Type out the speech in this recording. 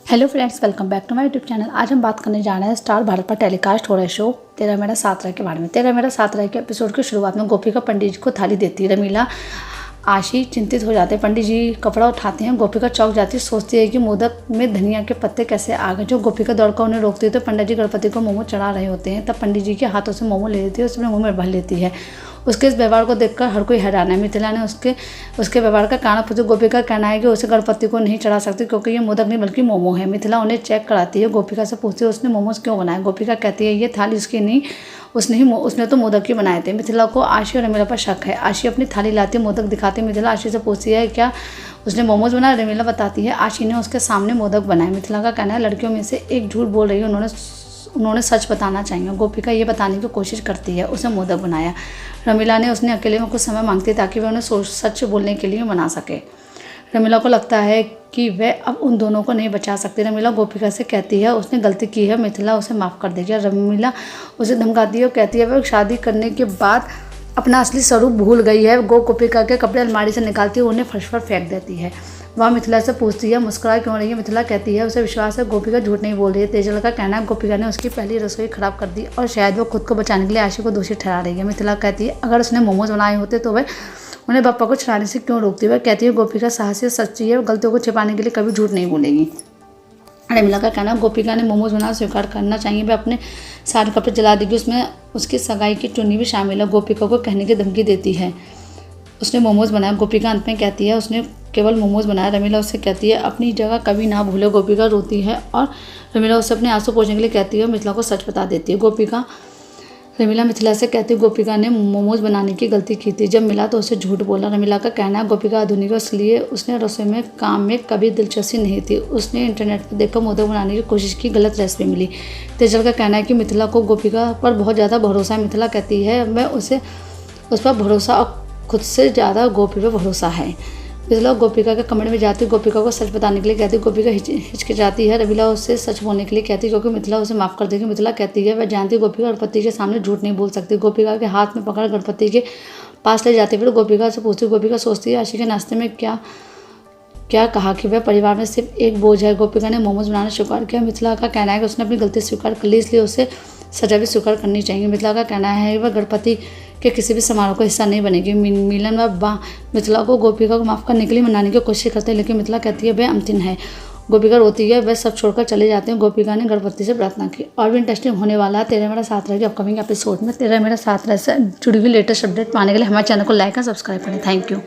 Hello friends, welcome back to my YouTube channel. आज हम बात करने जा रहे हैं स्टार भारत पर टेलीकास्ट हो रहे शो तेरा मेरा साथ रह के बारे में। तेरा मेरा साथ रह के एपिसोड की शुरुआत में गोपिका पंडित जी को थाली देती है। रमीला आशी चिंतित हो जाते हैं। पंडित जी कपड़ा उठाते हैं। गोपिका चौंक जाती है, सोचती है कि मोदक में धनिया के पत्ते कैसे आ गए। जो गोपिका दौड़कर उन्हें रोकती है तो पंडित जी गणपति को मोमो चढ़ा रहे होते हैं। तब पंडित जी के हाथों से मोमो ले लेती है, उसमें मुँह में भर लेती है। उसके इस व्यवहार को देखकर हर कोई हैरान है। मिथिला ने उसके व्यवहार का कारण पूछा। गोपिका का कहना है कि उसे गणपति को नहीं चढ़ा सकती क्योंकि ये मोदक नहीं बल्कि मोमो है। मिथिला उन्हें चेक कराती है। गोपिका से पूछती है उसने मोमोज क्यों बनाए। गोपिका कहती है ये थाली उसकी नहीं, उसने तो मोदक ही बनाए थे। मिथिला को आशी और रमीला पर शक है। आशी अपनी थाली लाती है, मोदक दिखाती है। मिथिला आशी से पूछती है क्या उसने मोमोज बनाए। रमीला बताती है आशी ने उसके सामने मोदक बनाए। मिथिला का कहना है लड़कियों में से एक झूठ बोल रही है, उन्होंने सच बताना चाहिए। गोपिका ये बताने की कोशिश करती है उसने मोदक बनाया। रमीला ने उसने अकेले में कुछ समय मांगती ताकि वह उन्हें सच बोलने के लिए मना सके। रमीला को लगता है कि वह अब उन दोनों को नहीं बचा सकती। रमीला गोपिका से कहती है उसने गलती की है, मिथिला उसे माफ़ कर देगी। रमीला उसे धमकाती है और कहती है वह शादी करने के बाद अपना असली स्वरूप भूल गई है। गोपिका के कपड़े अलमारी से निकालती है, उन्हें फर्श पर फेंक देती है। वह मिथिला से पूछती है मुस्कुरा क्यों रही है। मिथिला कहती है उसे विश्वास है गोपिका झूठ नहीं बोल रही है। तेजल का कहना है गोपिका ने उसकी पहली रसोई खराब कर दी और शायद वो खुद को बचाने के लिए आशी को दोषी ठहरा रही है। मिथिला कहती है अगर उसने मोमोज बनाए होते तो वह उन्हें पापा को छुड़ाने से क्यों रोकती। वह कहती है गोपिका साहसी और सच्ची है, गलतियों को छिपाने के लिए कभी झूठ नहीं बोलेगी। रमीला का कहना गोपिका ने मोमोज बनाना स्वीकार करना चाहिए। वह अपने सारे कपड़े जला देगी, उसमें उसकी सगाई की टुन्नी भी शामिल है। गोपिका को कहने की धमकी देती है उसने मोमोज बनाया। गोपिका अंत में कहती है उसने केवल मोमोज बनाया। रमीला उससे कहती है अपनी जगह कभी ना भूले। गोपिका रोती है और रमीला उससे अपने आंसू पोंछने के लिए कहती है और मिथिला को सच बता देती है। रमीला मिथिला से कहती है गोपिका ने मोमोज बनाने की गलती की थी, जब मिला तो उसे झूठ बोला। रमीला का कहना है गोपिका आधुनिक है, इसलिए उसने रसोई में काम में कभी दिलचस्पी नहीं थी। उसने इंटरनेट पर देखकर मोदक बनाने की कोशिश की, गलत रेसिपी मिली। तेजल का कहना है कि मिथिला को गोपिका पर बहुत ज़्यादा भरोसा है। मिथिला कहती है मैं उस पर भरोसा और खुद से ज़्यादा गोपी पर भरोसा है। मिथिला गोपिका के कमरे में जाती है, गोपिका को सच बताने के लिए कहती है। गोपिका हिचकिचाती है। रमीला उससे सच बोलने के लिए कहती है क्योंकि मिथिला उसे माफ़ कर देगी। मिथिला कहती है वह जानती है गोपिका गणपति के सामने झूठ नहीं बोल सकती। गोपिका के हाथ में पकड़ गणपति के पास ले जाती है। फिर गोपिका से पूछती है। गोपिका सोचती है आशी के नाश्ते में क्या कहा कि वह परिवार में सिर्फ एक बोझ है। गोपिका ने मोमोज बनाना स्वीकार किया। मिथिला का कहना है कि उसने अपनी गलती स्वीकार कर ली, इसलिए उसे सजा भी स्वीकार करनी चाहिए। मिथिला का कहना है वह गणपति के किसी भी समारोह का हिस्सा नहीं बनेगी। मिलन व मिथिला को गोपिका को माफ़ करने के लिए मनाने की कोशिश करते हैं, लेकिन मिथिला कहती है वह अमतिन है। गोपिका रोती है, वह सब छोड़कर चले जाते हैं। गोपिका ने गणपति से प्रार्थना की। और भी इंटरेस्टिंग होने वाला है तेरा मेरा साथ रह के अपकमिंग एपिसोड में। तेरा मेरा साथ रह से जुड़ी हुई लेटेस्ट अपडेट पाने के लिए हमारे चैनल को लाइक और सब्सक्राइब करें। Thank you.